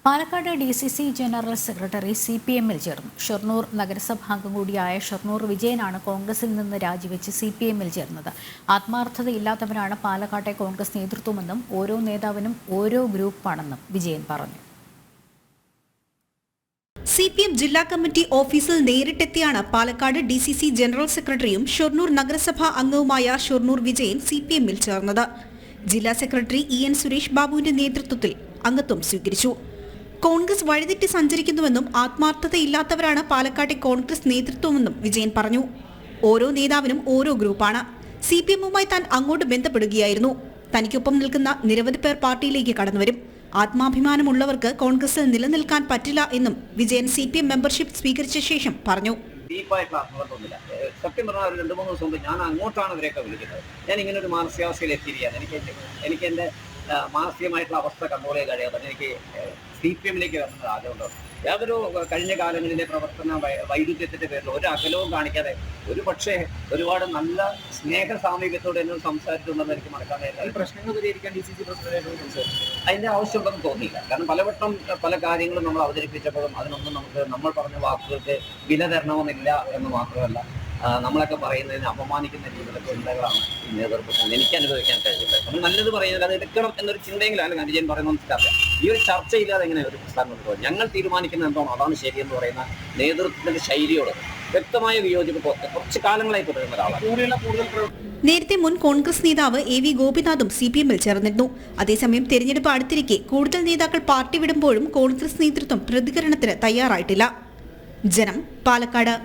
Palakkad DCC general secretary CPM-ൽ ചേർന്നു. ഷൊർണൂർ നഗരസഭാംഗം കൂടിയായ ഷൊർണൂർ വിജയനാണ് കോൺഗ്രസിൽ നിന്ന് രാജിവെച്ച് CPM-ൽ ചേർന്നത്. ആത്മാർത്ഥതയില്ലാത്തവരാണ് പാലക്കാട്ടെ കോൺഗ്രസ് നേതൃത്വമെന്നും ഓരോ നേതാവിനും ഓരോ ഗ്രൂപ്പാണെന്നും വിജയൻ പറഞ്ഞു. CPM ജില്ലാ കമ്മിറ്റി ഓഫീസിൽ നേരിട്ടെത്തിയാണ് പാലക്കാട് DCC ജനറൽ സെക്രട്ടറിയും ഷൊർണൂർ നഗരസഭാ അംഗവുമായ ഷൊർണൂർ വിജയൻ CPM-ൽ ചേർന്നത്. ജില്ലാ സെക്രട്ടറി EN സുരേഷ് ബാബുവിന്റെ നേതൃത്വത്തിൽ അംഗത്വം സ്വീകരിച്ചു. കോൺഗ്രസ് വഴിതെറ്റി സഞ്ചരിക്കുന്നുവെന്നും ആത്മാർത്ഥതയില്ലാത്തവരാണ് പാലക്കാട്ടെ കോൺഗ്രസ് നേതൃത്വമെന്നും വിജയൻ പറഞ്ഞു. ഓരോ നേതാവിനും ഓരോ ഗ്രൂപ്പാണ്. CPM-വുമായി താൻ അങ്ങോട്ട് ബന്ധപ്പെടുകയായിരുന്നു. തനിക്കൊപ്പം നിൽക്കുന്ന നിരവധി പേർ പാർട്ടിയിലേക്ക് കടന്നുവരും. ആത്മാഭിമാനമുള്ളവർക്ക് കോൺഗ്രസിൽ നിലനിൽക്കാൻ പറ്റില്ല എന്നും വിജയൻ CPM മെമ്പർഷിപ്പ് സ്വീകരിച്ച ശേഷം പറഞ്ഞു. സത്യം പറഞ്ഞാൽ ഒരു 2-3 ദിവസം മുമ്പ് ഞാൻ അങ്ങോട്ടാണ് ഇവരെയൊക്കെ വിളിക്കുന്നത്. ഞാൻ ഇങ്ങനെ ഒരു മാനസികാവസ്ഥയിൽ എത്തിയിരിക്കുകയാണ്. എനിക്ക് എൻ്റെ മാനസികമായിട്ടുള്ള അവസ്ഥ കൺട്രോൾ ചെയ്യാൻ കഴിയാതെ എനിക്ക് CPM-ലേക്ക് വരുന്നത് ആഗ്രഹമുണ്ടോ. യാതൊരു കഴിഞ്ഞ കാലങ്ങളിലെ പ്രവർത്തന വൈരുദ്ധ്യത്തിന്റെ പേരിൽ ഒരു അകലവും കാണിക്കാതെ ഒരു പക്ഷേ ഒരുപാട് നല്ല സ്നേഹ സാമീപ്യത്തോടെ എന്നോട് സംസാരിച്ചിട്ടുണ്ടെന്ന് എനിക്ക് മറക്കാൻ കഴിയില്ല. പ്രശ്നങ്ങൾ പരിഹരിക്കാൻ DCC പ്രസിഡന്റായിട്ട് സംസാരിച്ചു. അതിന്റെ ആവശ്യമുണ്ടെന്ന് തോന്നിയില്ല. കാരണം പലവട്ടം പല കാര്യങ്ങളും നമ്മൾ അവതരിപ്പിച്ചപ്പോഴും അതിനൊന്നും നമ്മൾ പറഞ്ഞ വാക്കുകൾക്ക് വില തരണമെന്നില്ല എന്ന് മാത്രമല്ല, നമ്മളൊക്കെ പറയുന്നതിന് അപമാനിക്കുന്ന രീതിയിലുള്ള ചിന്തകളാണ് ഈ നേതൃത്വത്തിൽ എനിക്ക് അനുഭവിക്കാൻ കഴിയുന്നത്. നമ്മൾ നല്ലത് പറയുന്നത് അത് എടുക്കണം എന്നൊരു ചിന്തയെങ്കിലും വിജയൻ പറയുന്നത് മനസ്സിലാക്കുക. ഈ ഒരു ചർച്ചയില്ലാതെ എങ്ങനെ ഒരു പ്രസ്ഥാനം കൊണ്ടുപോകും? ഞങ്ങൾ തീരുമാനിക്കുന്ന എന്താണോ അതാണ് ശരിയെന്ന് പറയുന്ന നേതൃത്വത്തിന്റെ ശൈലിയോട് വ്യക്തമായ വിയോജിപ്പ് കുറച്ച് കാലങ്ങളായി തുടരുന്ന ഒരാളാണ്. നേരത്തെ മുൻ കോൺഗ്രസ് നേതാവ് AV ഗോപിനാഥും CPM-ൽ ചേർന്നിരുന്നു. അതേസമയം തെരഞ്ഞെടുപ്പ് അടുത്തിരിക്കെ കൂടുതൽ നേതാക്കൾ പാർട്ടി വിടുമ്പോഴും കോൺഗ്രസ് നേതൃത്വം പ്രതികരണത്തിന് തയ്യാറായിട്ടില്ല. ജനം, പാലക്കാട്.